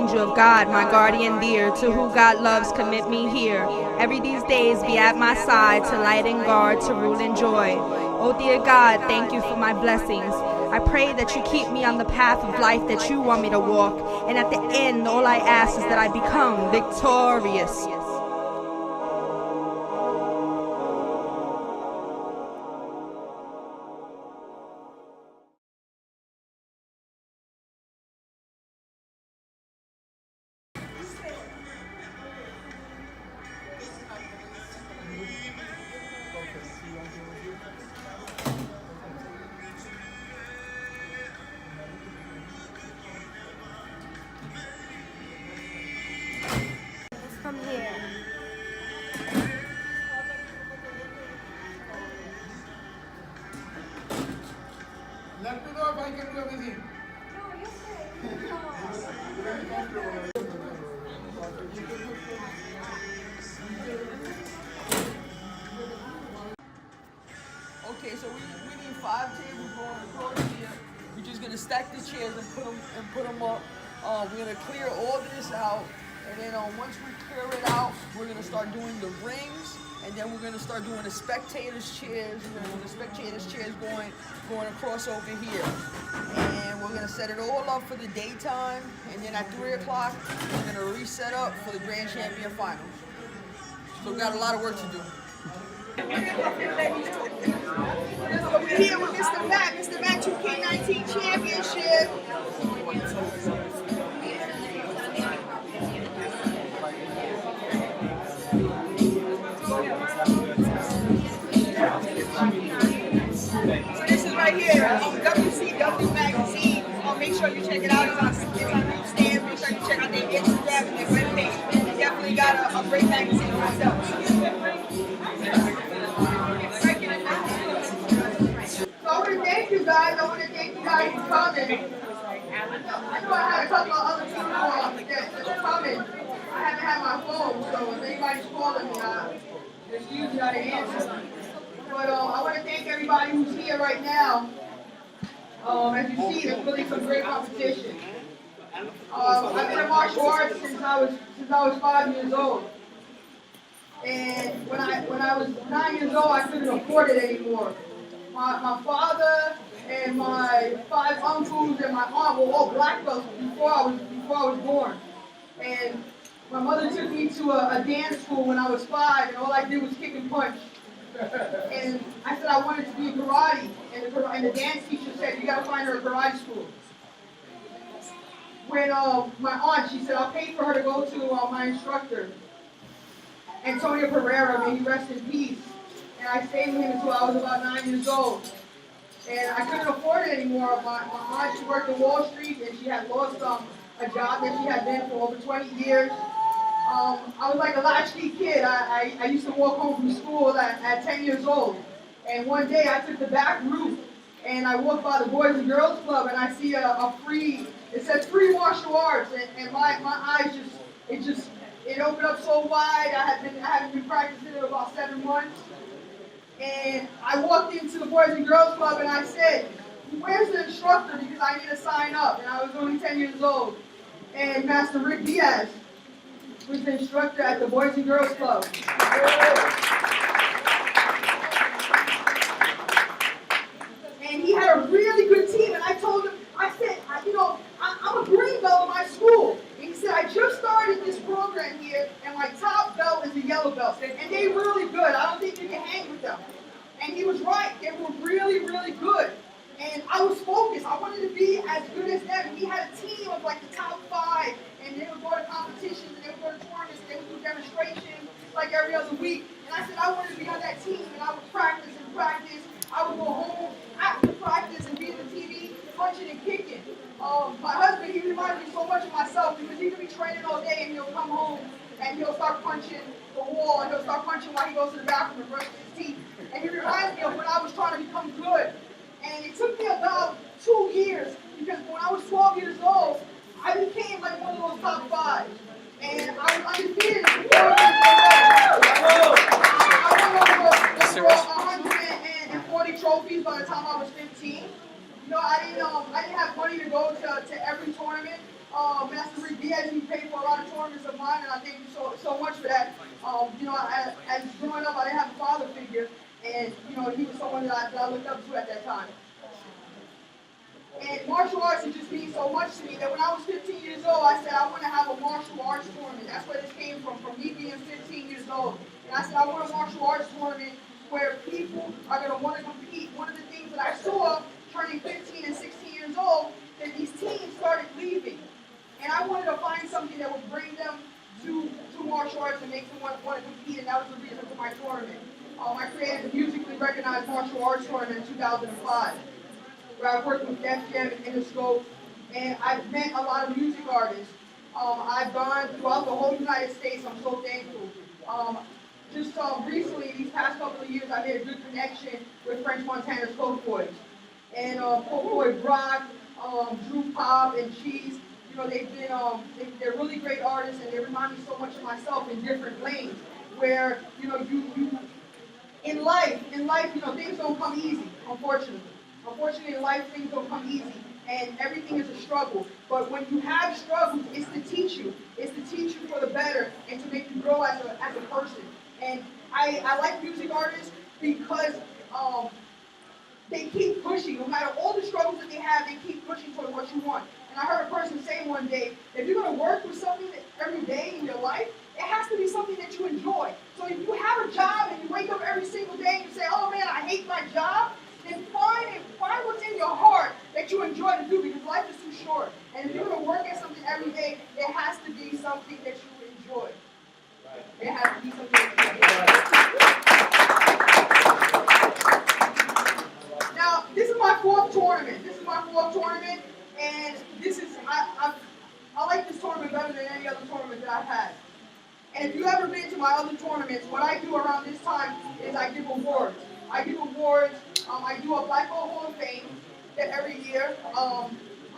angel of God, my guardian dear, to who God loves, commit me here. Every these days be at my side, to light and guard, to rule and joy. Oh dear God, thank you for my blessings. I pray that you keep me on the path of life that you want me to walk, and at the end, all I ask is that I become victorious. From here. Let me know if I can do anything. Okay, so we need 5 tables going across here. We're just gonna stack the chairs and put them up. We're gonna clear all this out, and then once we clear it out, we're gonna start doing the rings, and then we're gonna start doing the spectators' chairs. We're gonna do the spectators' chairs going across over here, and we're gonna set it all up for the daytime, and then at 3 o'clock, we're gonna reset up for the Grand Champion Finals. So we got a lot of work to do. We're here with Mr. Matt 2K19 Championship. So this is right here, WCW Magazine. Make sure you check it out. It's on newsstand. Make sure you check out their Instagram and their webpage. They definitely got a great magazine for themselves. Thank you guys. I want to thank you guys for coming. I know I had a couple of other people that's coming. I haven't had my phone, so if anybody's calling me, there's usually not an answer. But I want to thank everybody who's here right now. As you see, there's really some great competition. I've been in martial arts since I was 5 years old. And when I was 9 years old, I couldn't afford it anymore. My father and my 5 uncles and my aunt were all black belts before I was born. And my mother took me to a dance school when I was 5, and all I did was kick and punch. And I said I wanted to be karate, and the dance teacher said, you gotta find her a karate school. When my aunt, she said, I'll pay for her to go to my instructor, Antonio Pereira, may he rest in peace. And I stayed with him until I was about 9 years old. And I couldn't afford it anymore. My aunt, she worked in Wall Street, and she had lost a job that she had been for over 20 years. I was like a latchkey kid. I used to walk home from school at 10 years old. And one day I took the back route, and I walked by the Boys and Girls Club, and I see it says free martial arts, and my eyes it opened up so wide. I hadn't been practicing in about 7 months. And I walked into the Boys and Girls Club and I said, where's the instructor, because I need to sign up. And I was only 10 years old. And Master Rick Diaz was the instructor at the Boys and Girls Club. And he had a really good team. And I told him, I said, I'm a green belt in my school. And he said, I just started this program here, and my top belt is a yellow belt. And they're really good. I don't think you can hang with them. And he was right. They were really, really good. And I was focused. I wanted to be as good as them. And he had a team of like the top 5. And they would go to competitions, and they would go to tournaments, and they would do demonstrations like every other week. And I said I wanted to be on that team, and I would practice and practice. I would go home after practice and be in the TV, punching and kicking. My husband, he reminded me so much of myself, because he could be training all day, and he'll come home and he'll start punching the wall, and he'll start punching while he goes to the bathroom and brushes his teeth. And he reminds me of when I was trying to become good. And it took me about 2 years, because when I was 12 years old, I became like one of those top 5. And I was undefeated. I won over 140 trophies by the time I was 15. I didn't have money to go to every tournament. Master Rick Diaz, he paid for a lot of tournaments of mine, and I thank you so much for that. You know, as growing up, I didn't have a father figure, and you know, he was someone that I looked up to at that time. And martial arts, it just means so much to me that when I was 15 years old, I said I want to have a martial arts tournament. That's where this came from me being 15 years old. And I said I want a martial arts tournament where people are going to want to compete. One of the things that I saw turning 15 and 16 years old, that these teens started leaving. And I wanted to find something that would bring them to martial arts and make them want to compete, and that was the reason for my tournament. I created the musically recognized martial arts tournament in 2005. Where I worked with Def Jam and Interscope, and I've met a lot of music artists. I've gone throughout the whole United States. I'm so thankful. Just recently, these past couple of years, I made a good connection with French Montana's Coke Boys. And Coke Boy Brock, Drew Pop, and Cheese, you know, they've been, they're really great artists, and they remind me so much of myself in different lanes, where, you know, in life, you know, things don't come easy, unfortunately. Unfortunately, in life, things don't come easy, and everything is a struggle. But when you have struggles, it's to teach you. It's to teach you for the better and to make you grow as a person. And I like music artists because they keep pushing. No matter all the struggles that they have, they keep pushing toward what you want. And I heard a person say one day, if you're going to work with something that every day in your life, it has to be something that you enjoy. So if you have a job and you wake up every single day and you say, oh man, I hate my job, then find what's in your heart that you enjoy to do, because life is too short. And if you're going to work at something every day, it has to be something that you enjoy. It has to be something that you enjoy. Now, this is my fourth tournament. And this is, I like this tournament better than any other tournament that I've had. And if you've ever been to my other tournaments, what I do around this time is I give awards. I do a Black Belt Hall of Fame that every year.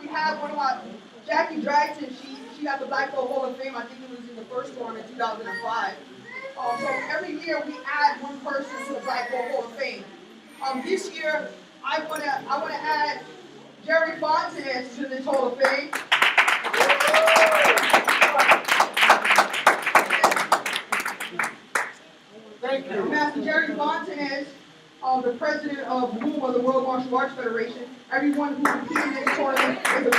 We have one of my, Jackie Dragton, she got the Black Belt Hall of Fame. I think it was in the first tournament in 2005. So every year we add one person to the Black Belt Hall of Fame. This year, I wanna add Jerry Fontanez to this Hall of Fame. Thank you. Master Jerry Fontanez, the president of WUMA, the World Martial Arts Federation. Everyone who competed in this tournament is a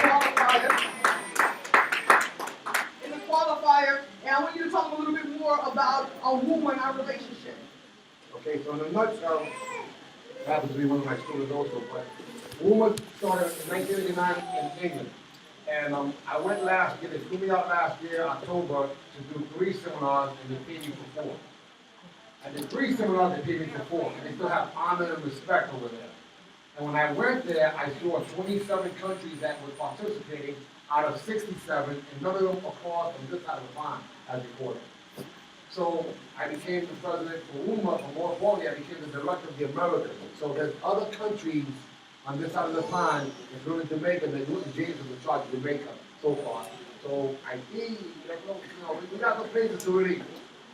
qualifier. And I want you to talk a little bit more about WUMA and our relationship. Okay, so in a nutshell, happens to be one of my students also, but WUMA started in 1989 in England. And I went last year, they flew me out last year, October, to do 3 seminars, and they paid me for 4. I did 3 seminars, they paid me for 4, and they still have honor and respect over there. And when I went there, I saw 27 countries that were participating out of 67, and none of them across from this side of the pond as recorded. So I became the president for WUMA, but more importantly, I became the director of the Americas. So there's other countries on this side of the pond, including Jamaica, that Newton James is in charge of Jamaica so far. So I think, we got some places to really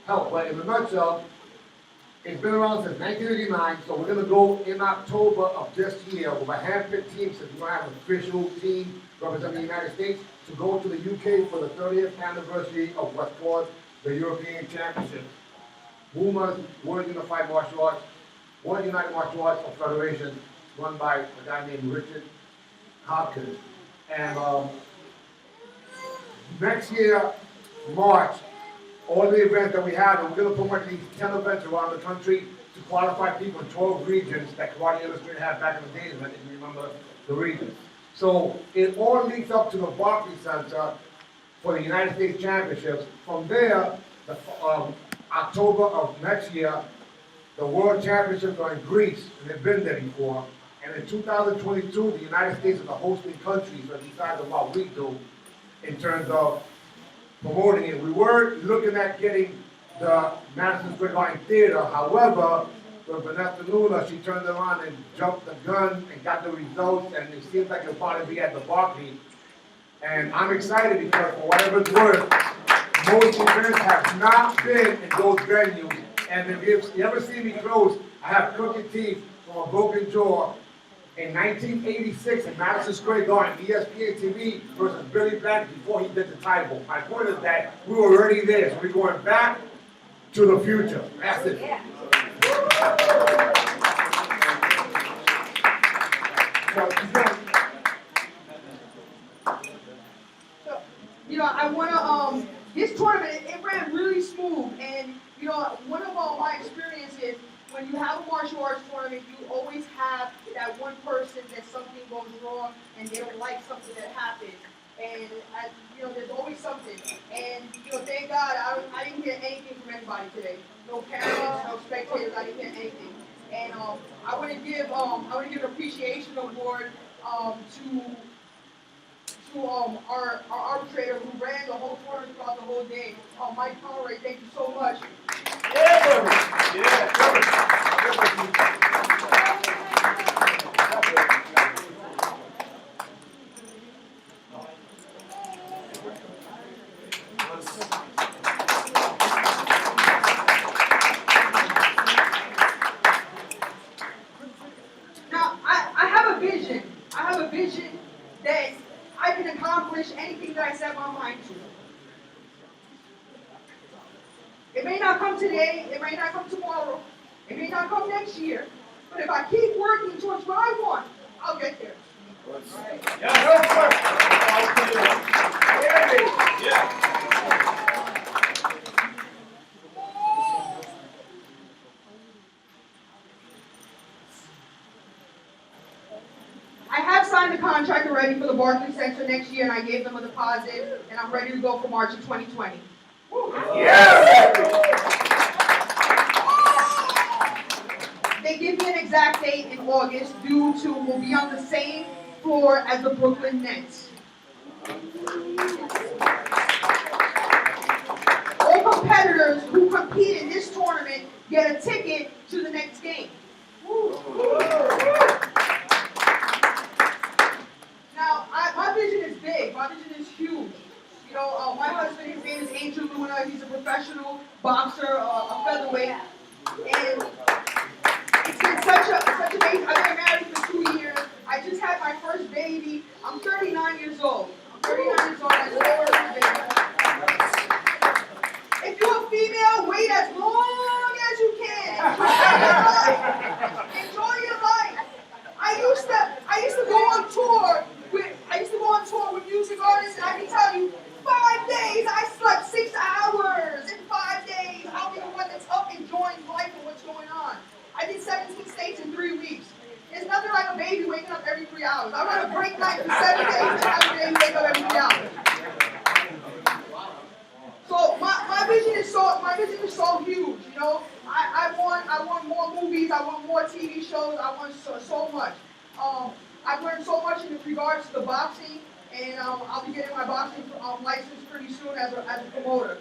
help. But in a nutshell, it's been around since 1989, so we're going to go in October of this year with a hand-picked team, since we don't have an official team representing the United States, to go to the UK for the 30th anniversary of what's called the European Championship. WUMA's World Unified Martial Arts, World United Martial Arts Federation, run by a guy named Richard Hopkins. And next year, March, all the events that we have, and we're going to promote these 10 events around the country to qualify people in 12 regions that Karate Illustrated had back in the days, if you remember the regions. So it all leads up to the Barclays Center for the United States Championships. From there, October of next year, the World Championships are in Greece, and they've been there before. And in 2022, the United States is the hosting country, so besides of what we do in terms of promoting it. We were looking at getting the Madison Square Garden Theater. However, with Vanessa Luna, she turned around and jumped the gun and got the results, and it seems like it'll probably be at the Barclays. And I'm excited because, for whatever it's worth, most events have not been in those venues. And if you ever see me close, I have crooked teeth from a broken jaw in 1986 in Madison Square Garden, ESPN TV versus Billy Blank before he did the title. My point is that we were already there, so we're going back to the future. That's it. Yeah. You know, I wanna this tournament it ran really smooth, and you know, one of my experiences when you have a martial arts tournament, you always have that one person that something goes wrong and they don't like something that happened, and you know, there's always something. And you know, thank God I didn't hear anything from anybody today. No cameras, no spectators. I didn't hear anything. And I want to give an appreciation award to our arbitrator who ran the whole tournament throughout the whole day. Mike Conway, thank you so much. Now, I have a vision. I have a vision that I can accomplish anything that I set my mind to. It may not come today, it may not come tomorrow, it may not come next year, but if I keep working towards what I want, I'll get there. I have signed a contract already for the Barclays Center next year, and I gave them a deposit, and I'm ready to go for March of 2020. They give me an exact date in August due to we'll be on the same floor as the Brooklyn Nets. All competitors who compete in this tournament get a ticket to the next game. Now, my vision is big. My vision is huge. You know, my husband, his name is Angel Luna. He's a professional boxer, a featherweight, and it's been such amazing. I've been married for 2 years. I just had my first baby. I'm 39 years old. I just had my first baby. If you're a female, wait as long as you can. Enjoy your life. I used to go on tour with music artists, and I can tell you, 5 days I slept 6 hours. In 5 days, I'll be the one that's up enjoying life and what's going on. I did 17 states in 3 weeks. It's nothing like a baby waking up every 3 hours. I'd rather break night for 7 days than have a baby wake up every 3 hours. So my vision is so huge. You know, I want more movies. I want more TV shows. I want so much. I've learned so much in regards to the boxing, and I'll be getting my boxing license pretty soon as a promoter.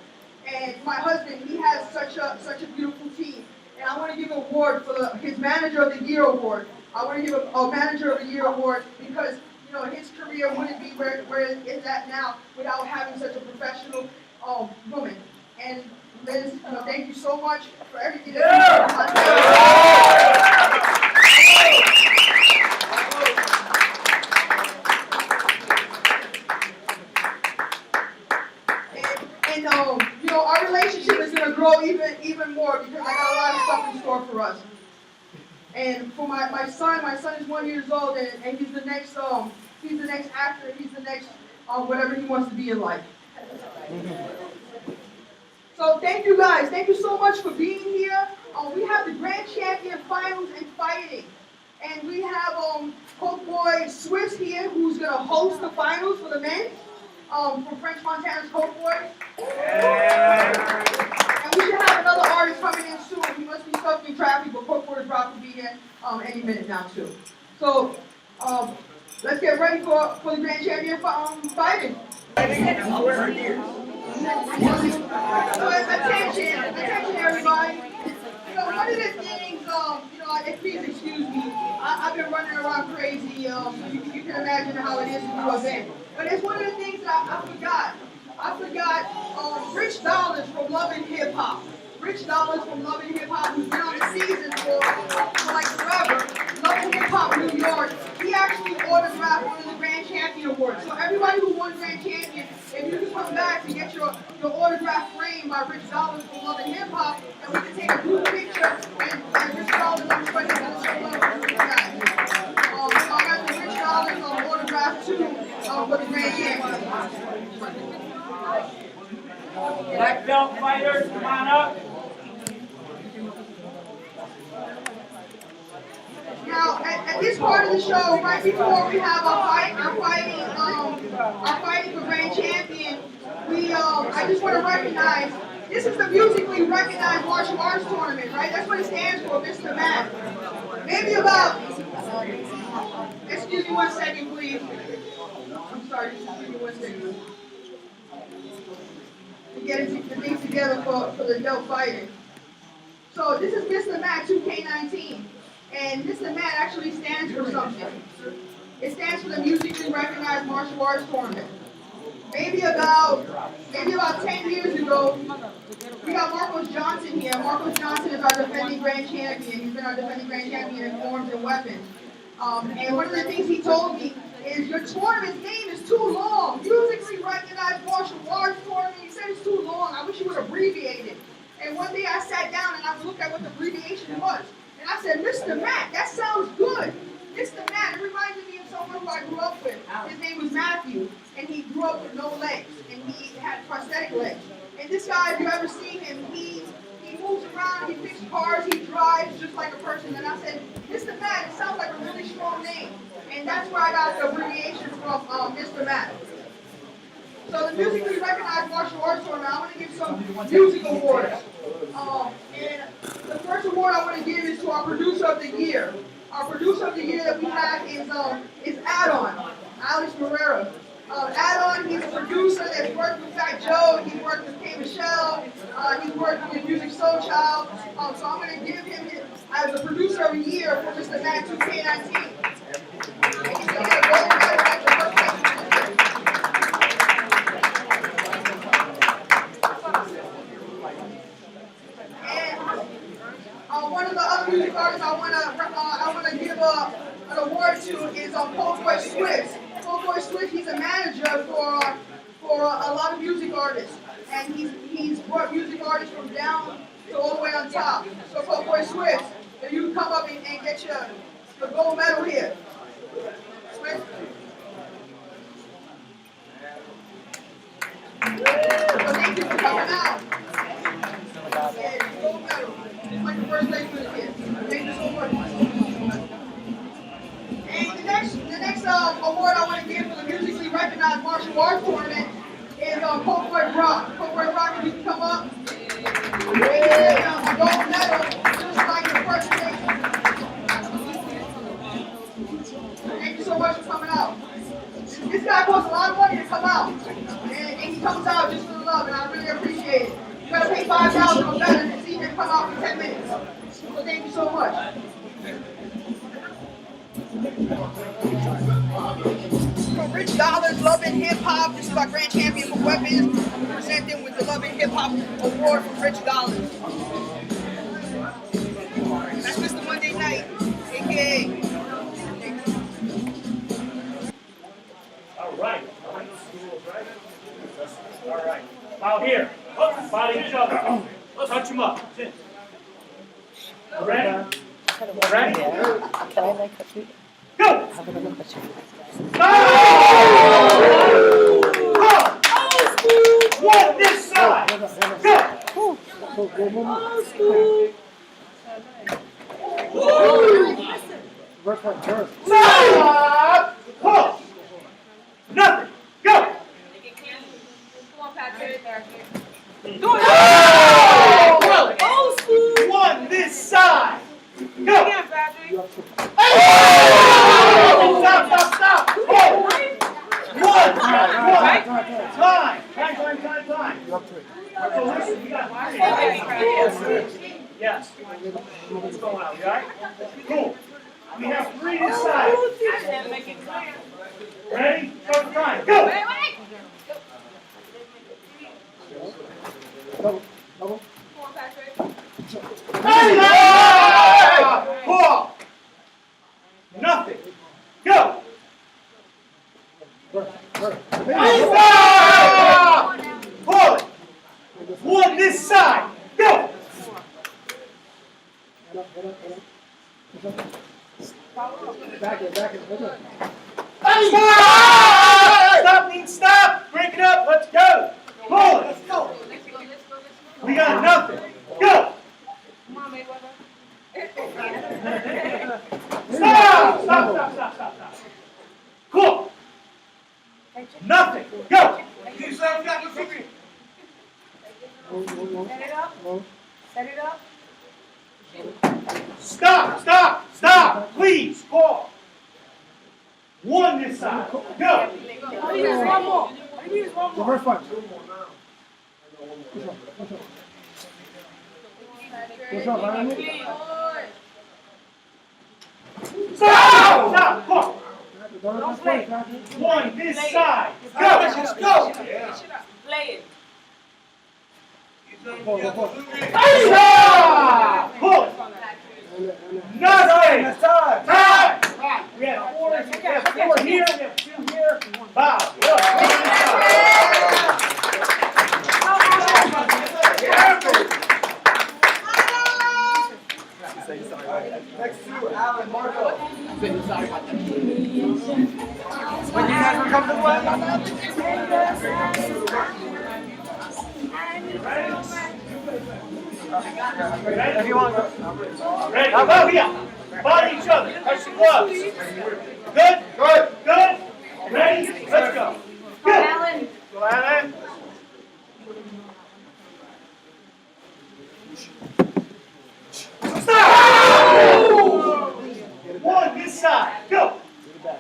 And my husband, he has such a beautiful team. And I want to give an award for his Manager of the Year award. I want to give a Manager of the Year award because, you know, his career wouldn't be where it's at now without having such a professional woman. And Liz, thank you so much for everything that you do. And you know, our relationship is going to grow even more because I got a lot of stuff in store for us. And for my son is 1 year old, and he's the next actor. He's the next whatever he wants to be in life. So thank you guys. Thank you so much for being here. We have the Grand Champion Finals and Fighting. And we have Coke Boy Swiss here, who's going to host the finals for the men from French Montana's Coke Boy. And we should have another artist coming in soon. He must be stuck in traffic, but Coke Boy is about to be here any minute now, too. So let's get ready for the Grand Champion Fighting. Attention, everybody. You know, one of the things, please excuse me, I've been running around crazy. You can imagine how it is to do a event. But it's one of the things that I forgot. I forgot Rich Dollars from Loving Hip Hop. Rich Dollars from Loving Hip Hop, who's been on the season for like forever. Loving Hip Hop New York. this part of the show, right before we have our fight, our fighting for grand champion, I just want to recognize, this is the musically recognized martial arts tournament, right? That's what it stands for, Mr. Matt. Maybe about, excuse me 1 second, please. I'm sorry, just give me 1 second. To get the things together for the adult fighting. So this is Mr. Matt 2K19. And Mr. Matt actually stands for something. It stands for the musically recognized martial arts tournament. Maybe about 10 years ago, we got Marcos Johnson here. Marcos Johnson is our defending grand champion. He's been our defending grand champion in forms and weapons. And one of the things he told me is, your tournament's name is too long. Musically recognized martial arts tournament. He said it's too long. I wish you would abbreviate it. And one day I sat down and I looked at what the abbreviation was. And I said, Mr. Matt, that sounds good. Mr. Matt, it reminded me of someone who I grew up with. His name was Matthew, and he grew up with no legs, and he had prosthetic legs. And this guy, if you ever seen him, he moves around, he fixes cars, he drives just like a person. And I said, Mr. Matt, it sounds like a really strong name. And that's where I got the abbreviation from, Mr. Matt. So the musically recognized martial arts tournament, I want to give some music awards. And the first award I want to give is to our producer of the year. Our producer of the year that we have is Adon, Alex Morera. Adon, he's a producer that's worked with Fat Joe, he's worked with K. Michelle, he's worked with Music Soul Child. So I'm going to give him as the producer of the year for Mr. Matt 2K19. And he's going to get a gold medal at the first place. One of the other music artists I want to give an award to is Polkboy Swift. Polkboy Swift, he's a manager for a lot of music artists, and he's brought music artists from down to all the way on top. So Polkboy Swift, if you can come up and get your gold medal here. Swift. So thank you for coming out. Yeah, gold medal. It's like the first place for the kids. Thank you so much. And the next award I want to give for the musically recognized martial arts tournament is Polkboy Brock. Polkboy Brock, if you can come up. Yeah, a gold medal, just like the first place. Thank you so much for coming out. This guy costs a lot of money to come out. And he comes out just for the love, and I really appreciate it. You gotta pay $5,000 or better to see him come out for 10 minutes. So thank you so much. From Rich Dollars, Love and Hip Hop. This is our grand champion for weapons. We present them with the Love and Hip Hop Award from Rich Dollars. That's Mr. Monday Night, aka. All right. All right. Out here. Body each other. Touch them up. Ready? Ready? Can I like a few? Go! Have a look at you. One this side. Go! Stop! Push! Nothing. Go! Come on, Patrick. Old school. One this side. Go! Again, Patrick. Stop! Hold. One. Time. So listen, you got yes. What's going on? You alright? Cool. We have 3 this side. Ready? Start the time. Go! Come on, Patrick. Pull! Nothing. Go! Pull it! One this side. Go! Stop! Break it up. Let's go. Pull it. Let's go. We got nothing. Go! Come on, Mayweather. Stop! Stop, stop, stop, please, call. One this side, go. One more. Reverse punch. Push up, right? Stop, stop, call. Don't play. One this side, go. Let's go. Play it. Stop, pull. Nothing. Time. We have four here, we have two here. Bow. Next to Alan Marco. When you guys were coming to the web? If you want to go. Ready? Go here. Body each other. Touch the gloves. Good? Good. Good. Ready? Let's go. Go. Alan. Go, Alan. Stop! One this side. Go. Go.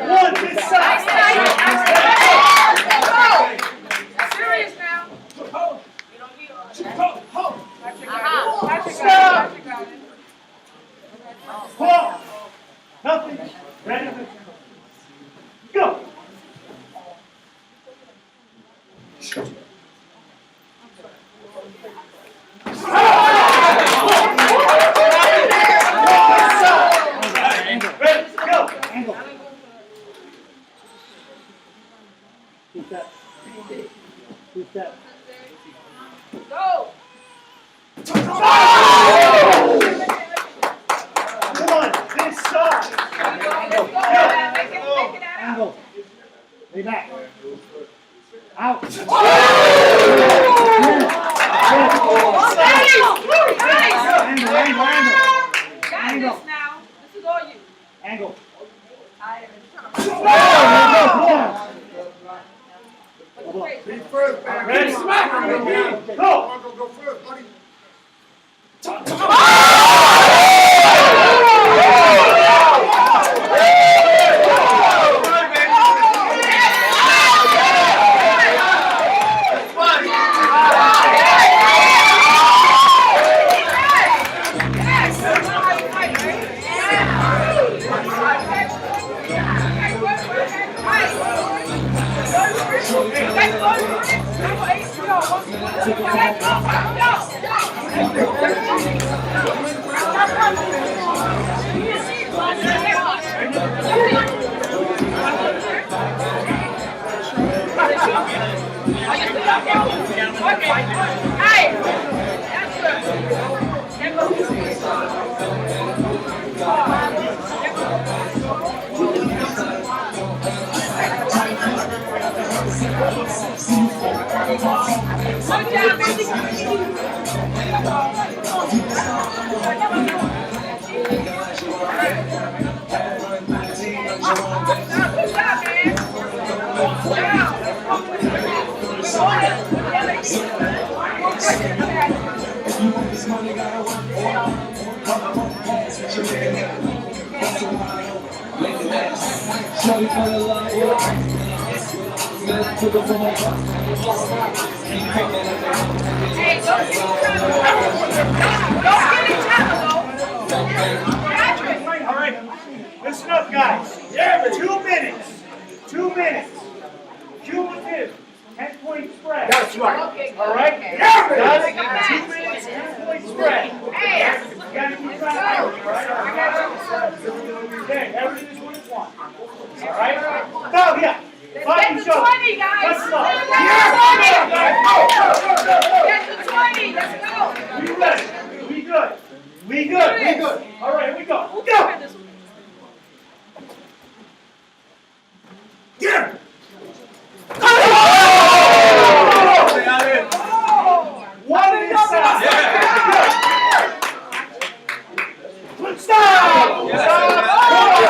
One this side. Serious now. Stop. Pull. Nothing. Ready? Go. Ready? Go. Angle. Keep that. Keep that. Go. One this side. Go, Alan. Make it out. Angle. Lay back. Out. Got this now. This is all you. Angle. Be first, man. Ready? Go. Marco, go first, buddy. All right, listen up, guys. 2 minutes. 2 minutes. Cumulative 10-point spread. That's right. All right? Got it? 2 minutes, 10-point spread. You gotta keep track of it, all right? Okay, everything is what you want. All right? Go, yeah. Find each other. 20, guys. Let's go. Get to 20. Let's go. We ready? We good? We good? We good. All right, here we go. Go. Yeah. One this side. Stop! Stop!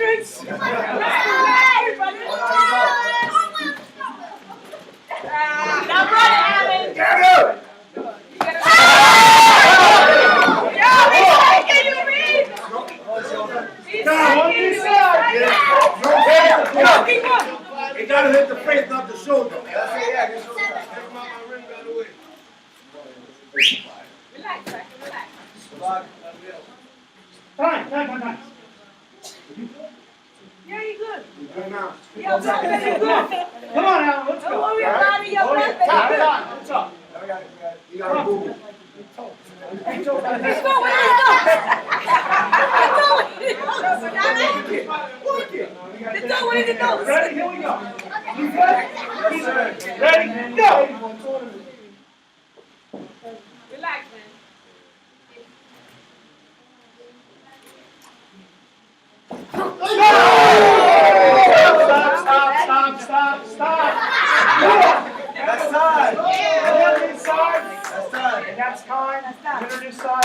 entrance. Now run, Alan. Get it. Can you read? He's Now, on taking this you. side. Go, keep on. You gotta hit the face, not the shoulder. Relax, Frank, relax. Time. Yeah, you good. Good now. Yeah, you good. Come on, Alan, let's go. Don't worry about it, your Oh, yeah. breath. Time. What's up? You gotta move it. Let's go, let's go. Let's go, what is it go? Ready? Here we go. You good? He's ready? Go! Relax, man. Stop. That's time. That's time. And that's time. Introduce side.